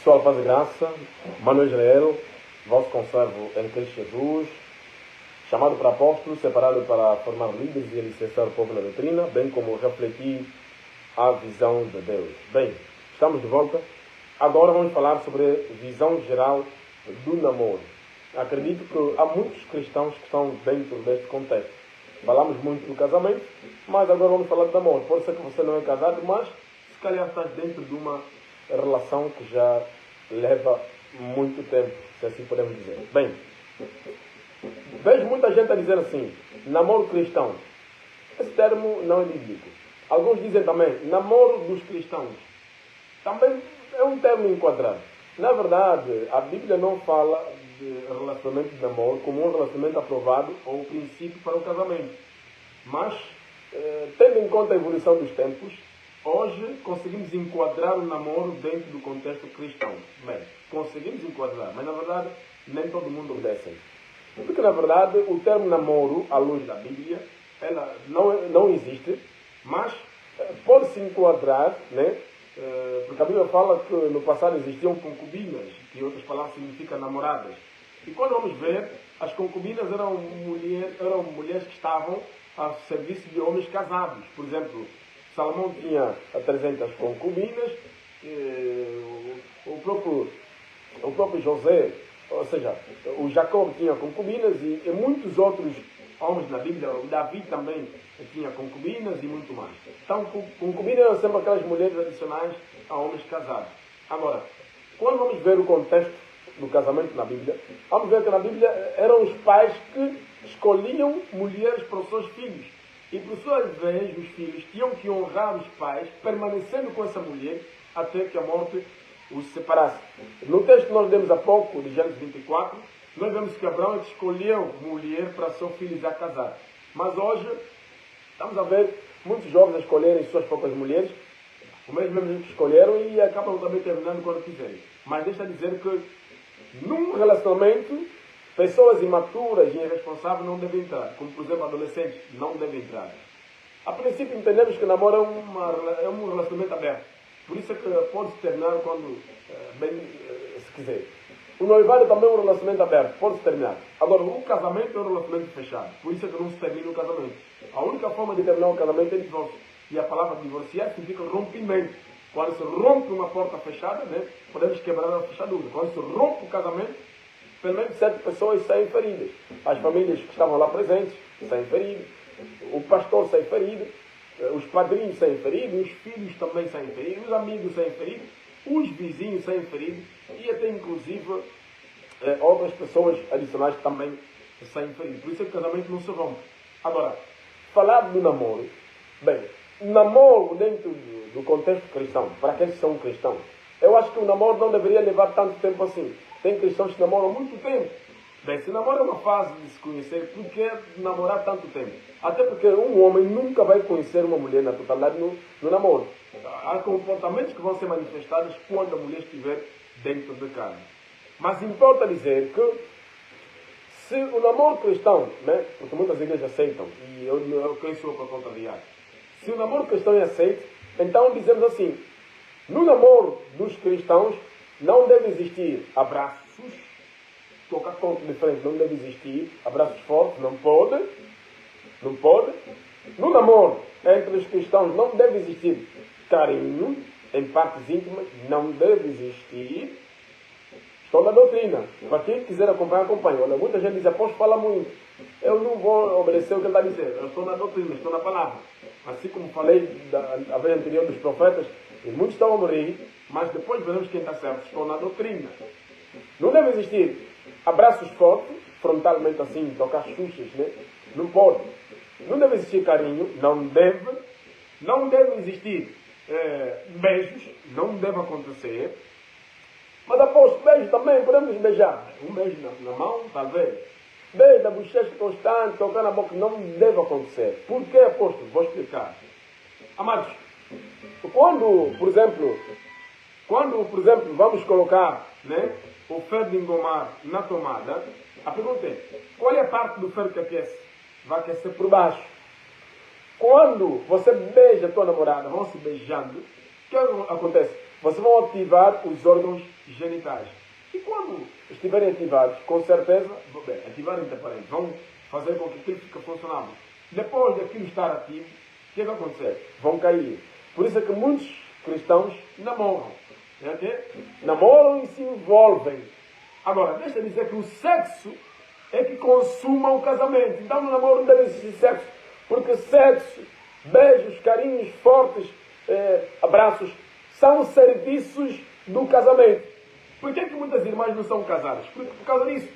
Pessoal, paz e graça, Manuel Israel, vosso conservo em Cristo Jesus, chamado para apóstolo, separado para formar líderes e licenciar o povo na doutrina, bem como refletir a visão de Deus. Bem, estamos de volta. Agora vamos falar sobre a visão geral do namoro. Acredito que há muitos cristãos que estão dentro deste contexto. Falamos muito do casamento, mas agora vamos falar do namoro. Pode ser que você não é casado, mas se calhar estás dentro de uma relação que já leva muito tempo, se assim podemos dizer. Bem, vejo muita gente a dizer assim, namoro cristão. Esse termo não é bíblico. Alguns dizem também, namoro dos cristãos. Também é um termo enquadrado. Na verdade, a Bíblia não fala de relacionamento de namoro como um relacionamento aprovado ou um princípio para o casamento. Mas, tendo em conta a evolução dos tempos, hoje conseguimos enquadrar o namoro dentro do contexto cristão. Bem, conseguimos enquadrar, mas na verdade nem todo mundo obedece. Porque na verdade o termo namoro, à luz da Bíblia, ela não existe, mas pode-se enquadrar, né? Porque a Bíblia fala que no passado existiam concubinas, que em outras palavras significa namoradas. E quando vamos ver, as concubinas eram mulheres que estavam a serviço de homens casados. Por exemplo, Salomão tinha 300 concubinas, o próprio José, ou seja, o Jacó tinha concubinas e muitos outros homens na Bíblia, o Davi também tinha concubinas e muito mais. Então, concubinas eram sempre aquelas mulheres adicionais a homens casados. Agora, quando vamos ver o contexto do casamento na Bíblia, vamos ver que na Bíblia eram os pais que escolhiam mulheres para os seus filhos. E por sua vez, os filhos tinham que honrar os pais, permanecendo com essa mulher até que a morte os separasse. No texto que nós lemos há pouco, de Gênesis 24, nós vemos que Abraão escolheu mulher para seu filho já casar. Mas hoje, estamos a ver muitos jovens a escolherem suas próprias mulheres, o mesmo que escolheram e acabam também terminando quando quiserem. Mas deixa dizer que num relacionamento, pessoas imaturas e irresponsáveis não devem entrar. Como, por exemplo, adolescentes não devem entrar. A princípio, entendemos que o namoro é um relacionamento aberto. Por isso é que pode-se terminar quando se quiser. O noivado também é um relacionamento aberto. Pode-se terminar. Agora, o casamento é um relacionamento fechado. Por isso é que não se termina o casamento. A única forma de terminar o casamento é divórcio. E a palavra divorciar significa rompimento. Quando se rompe uma porta fechada, né, podemos quebrar a fechadura. Quando se rompe o casamento, pelo menos 7 pessoas saem feridas. As famílias que estavam lá presentes saem feridas. O pastor sai ferido. Os padrinhos saem feridos. Os filhos também saem feridos. Os amigos saem feridos. Os vizinhos saem feridos. E até inclusive outras pessoas adicionais também saem feridas. Por isso é que o casamento não se rompe. Agora, falar do namoro. Bem, namoro dentro do contexto cristão, para aqueles que são cristãos, eu acho que o namoro não deveria levar tanto tempo assim. Tem cristãos que namoram muito tempo. Bem, se namoro é uma fase de se conhecer, por que namorar tanto tempo? Até porque um homem nunca vai conhecer uma mulher na totalidade no namoro. Há comportamentos que vão ser manifestados quando a mulher estiver dentro de casa. Mas importa dizer que se o namoro cristão, né, porque muitas igrejas aceitam, e eu quem sou para contrariar, se o namoro cristão é aceito, então dizemos assim, no namoro dos cristãos não deve existir abraços, tocar ponto diferente, não deve existir abraços fortes, não pode. No namoro entre os cristãos não deve existir carinho em partes íntimas, não deve existir. Estou na doutrina. Para quem quiser acompanhar, acompanhe. Olha, muita gente diz, apóstolo, fala muito. Eu não vou obedecer o que ele está dizendo. Eu estou na doutrina, estou na palavra. Assim como falei da vez anterior dos profetas, e muitos estão a morrer, mas depois veremos quem está certo. Estou na doutrina. Não deve existir abraços fortes, frontalmente assim, tocar xuxas, né? Não pode. Não deve existir carinho, não deve. Não deve existir beijos, não deve acontecer. Mas após beijo também, podemos beijar. Um beijo na mão, talvez. Beijo da bochecha constante, tocar na boca, não deve acontecer. Por que, apóstolo? Vou explicar. Amados, quando, por exemplo, vamos colocar, né, o ferro de engomar na tomada, a pergunta é, qual é a parte do ferro que aquece? Vai aquecer por baixo. Quando você beija a tua namorada, vão se beijando, o que acontece? Vocês vão ativar os órgãos genitais. E quando estiverem ativados, com certeza, bem, ativar entre parênteses, vão fazer com que aquilo fique funcionando. Depois daquilo estar ativo, o que vai acontecer? Vão cair. Por isso é que muitos cristãos namoram. Namoram e se envolvem. Agora, deixa eu dizer que o sexo é que consuma o casamento. Então no namoro não deve existir sexo. Porque sexo, beijos, carinhos fortes, abraços, são serviços do casamento. Por que muitas irmãs não são casadas? Por causa disso.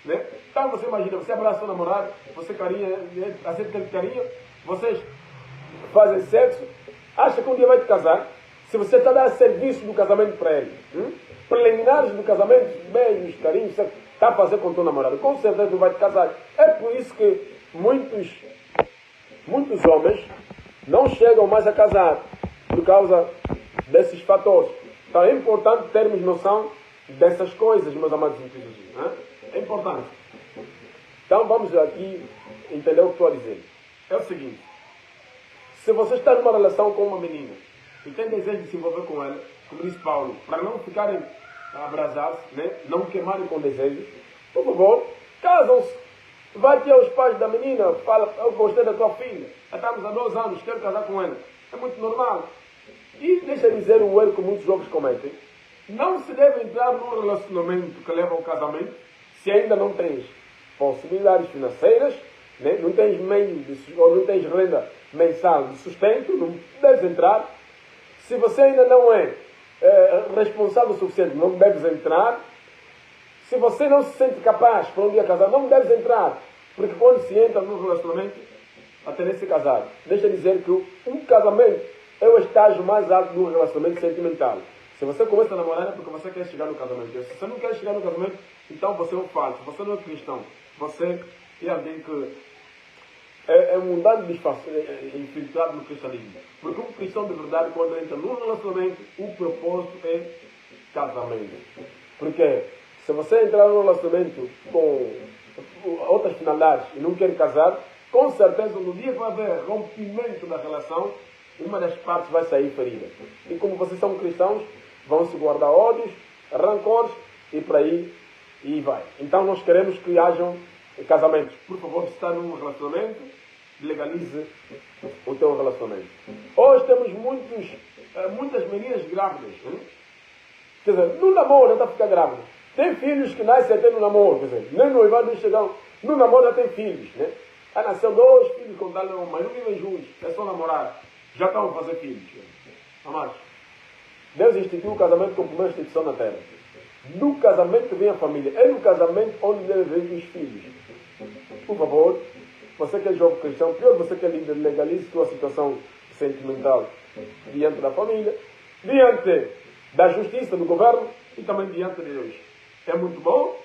Né? Então você imagina, você abraça seu namorado, você carinha, aceita aquele carinho, vocês fazem sexo, acha que um dia vai te casar, se você está a dar serviço do casamento para ele. Preliminares do casamento, beijos, carinhos, está a fazer com o teu namorado. Com certeza não vai te casar. É por isso que muitos homens não chegam mais a casar, por causa desses fatores. Então é importante termos noção dessas coisas, meus amados em Cristo Jesus. Né? É importante. Então vamos aqui entender o que estou a dizer. É o seguinte. Se você está numa relação com uma menina e tem desejo de se envolver com ela, como disse Paulo, para não ficarem abrasados, né? Não queimarem com desejos, por favor, casam-se. Vai ter aos pais da menina, fala, eu gostei da tua filha, estamos há 2 anos, quero casar com ela. É muito normal. E deixa eu dizer o erro que muitos jovens cometem. Não se deve entrar num relacionamento que leva ao casamento se ainda não tens possibilidades financeiras, né? Não tens meio, ou não tens renda mensal de sustento, não deves entrar. Se você ainda não é responsável o suficiente, não deves entrar. Se você não se sente capaz para um dia casar, não deves entrar. Porque quando se entra num relacionamento, a tendência é casar. Deixa eu dizer que um casamento é o estágio mais alto do relacionamento sentimental. Se você começa a namorar é porque você quer chegar no casamento. Se você não quer chegar no casamento, então você é um falso. Você não é cristão. Você é alguém que é mundano infiltrado no cristianismo. Porque um cristão de verdade, quando entra num relacionamento, o propósito é casamento. Porque se você entrar num relacionamento com outras finalidades e não quer casar, com certeza no dia que vai haver rompimento da relação, uma das partes vai sair ferida. E como vocês são cristãos, vão se guardar ódios, rancores e por aí e vai. Então nós queremos que hajam casamentos. Por favor, se está num relacionamento, legalize o teu relacionamento. Hoje temos muitas meninas grávidas. Quer dizer, no namoro já está a ficar grávida. Tem filhos que nascem até no namoro. Quer dizer, nem noivado nem chegam. No namoro já tem filhos. Né? Aí nasceu 2 filhos com tal, mas não vivem juntos. É só namorar. Já estão a fazer filhos. Amados, Deus instituiu o casamento como primeira instituição na terra. Do casamento vem a família. É no casamento onde devem vir os filhos. Por favor, você que é jovem cristão, pior você que é líder, legalize sua situação sentimental diante da família, diante da justiça do governo e também diante de Deus. É muito bom.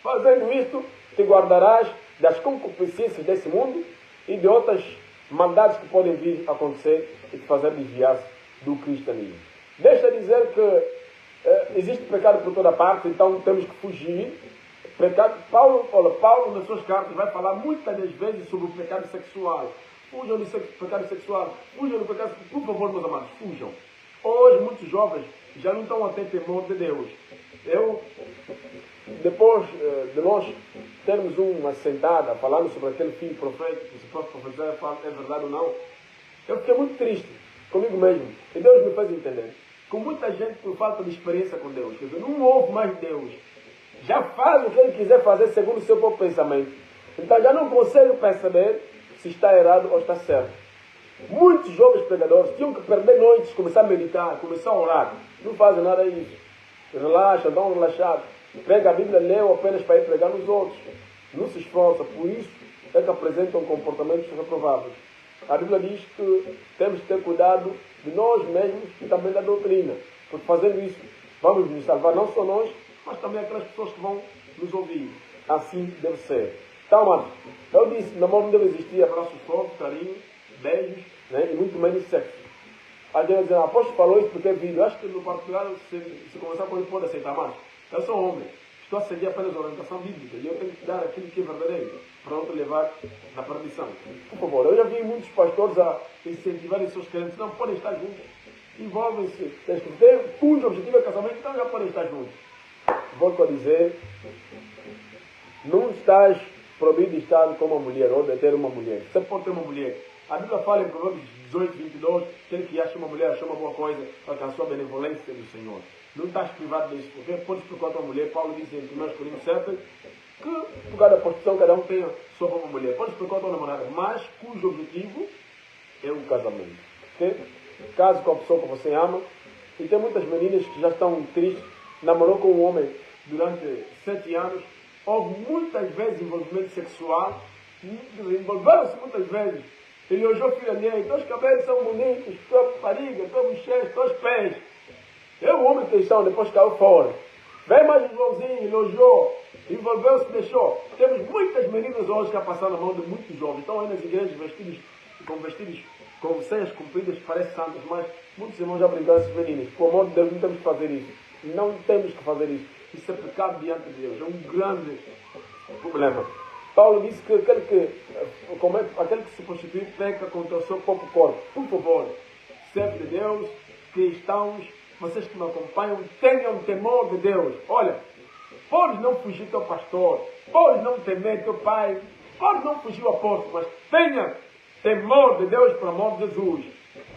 Fazendo isto, te guardarás das concupiscências desse mundo e de outras maldades que podem vir a acontecer e te fazer desviar-se do cristianismo. Deixa dizer que existe pecado por toda parte, então temos que fugir. Paulo, nas suas cartas, vai falar muitas das vezes sobre o pecado sexual. Fujam do pecado sexual. Fujam do pecado sexual. Por favor, meus amados, fujam. Hoje, muitos jovens já não estão a ter temor de Deus. Depois de nós termos uma sentada falando sobre aquele filho profético, se posso profetizar, é verdade ou não, eu fiquei muito triste comigo mesmo. E Deus me fez entender. Com muita gente por falta de experiência com Deus. Quer dizer, não ouve mais Deus. Já faz o que ele quiser fazer segundo o seu próprio pensamento. Então já não consegue perceber se está errado ou está certo. Muitos jovens pregadores tinham que perder noites, começar a meditar, começar a orar. Não fazem nada disso. Relaxa, dá um relaxado. Pega a Bíblia, leu apenas para ir pregar nos outros. Não se esforça. Por isso é que apresentam comportamentos reprováveis. A Bíblia diz que temos que ter cuidado de nós mesmos e também da doutrina. Porque fazendo isso, vamos nos salvar não só nós, mas também aquelas pessoas que vão nos ouvir. Assim deve ser. Então, mano, eu disse, namoro não deve existir abraços fortes, carinho, beijos, né? E muito menos sexo. Alguém vai dizer, apóstolo falou isso porque é vídeo. Acho que no particular, se conversar com ele, pode aceitar mais. Eu sou homem. Estou a seguir apenas a orientação bíblica. E eu tenho que dar aquilo que é verdadeiro, para não te levar na perdição. Por favor, eu já vi muitos pastores a incentivarem seus crentes. Não podem estar juntos. envolvem-se, cujo objetivo é casamento, então já podem estar juntos. Volto a dizer, não estás proibido de estar com uma mulher ou de ter uma mulher. Você pode ter uma mulher. A Bíblia fala em Provérbios 18, 22, aquele que acha uma mulher, acha uma boa coisa, alcançou a benevolência do Senhor. Não estás privado disso, porque podes procurar tua mulher. Paulo diz em 1 Coríntios 7 que por cada posição cada um tenha só uma mulher. Podes procurar tua namorada, mas cujo objetivo é o casamento. Okay? Case com a pessoa que você ama. E tem muitas meninas que já estão tristes, namorou com um homem durante 7 anos, houve muitas vezes envolvimento sexual, envolveram-se muitas vezes. Ele elogiou o filho alheio, teus cabelos são bonitos, tua barriga, tua bochecha, teus pés. É o homem cristão, depois caiu fora. Vem mais um Joãozinho, elogiou, envolveu-se, deixou. Temos muitas meninas hoje que já passaram na mão de muitos jovens. Estão aí nas igrejas vestidos com seias compridas, parecem santos, mas muitos irmãos já brincaram esses meninos. Por amor de Deus, não temos que fazer isso. Não temos que fazer isso. Isso é pecado diante de Deus. É um grande problema. Paulo disse que aquele que se prostitui peca contra o seu próprio corpo. Por favor, servo de Deus, cristãos, vocês que me acompanham, tenham temor de Deus. Olha, podes não fugir teu pastor, podes não temer teu pai, podes não fugir o apóstolo, mas tenha temor de Deus por amor de Jesus.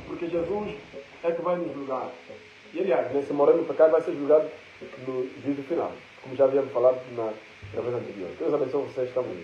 Porque Jesus é que vai nos julgar. E aliás, nesse morrer no pecado vai ser julgado no juízo final. Como já havíamos falado na vez anterior. Deus abençoe vocês também.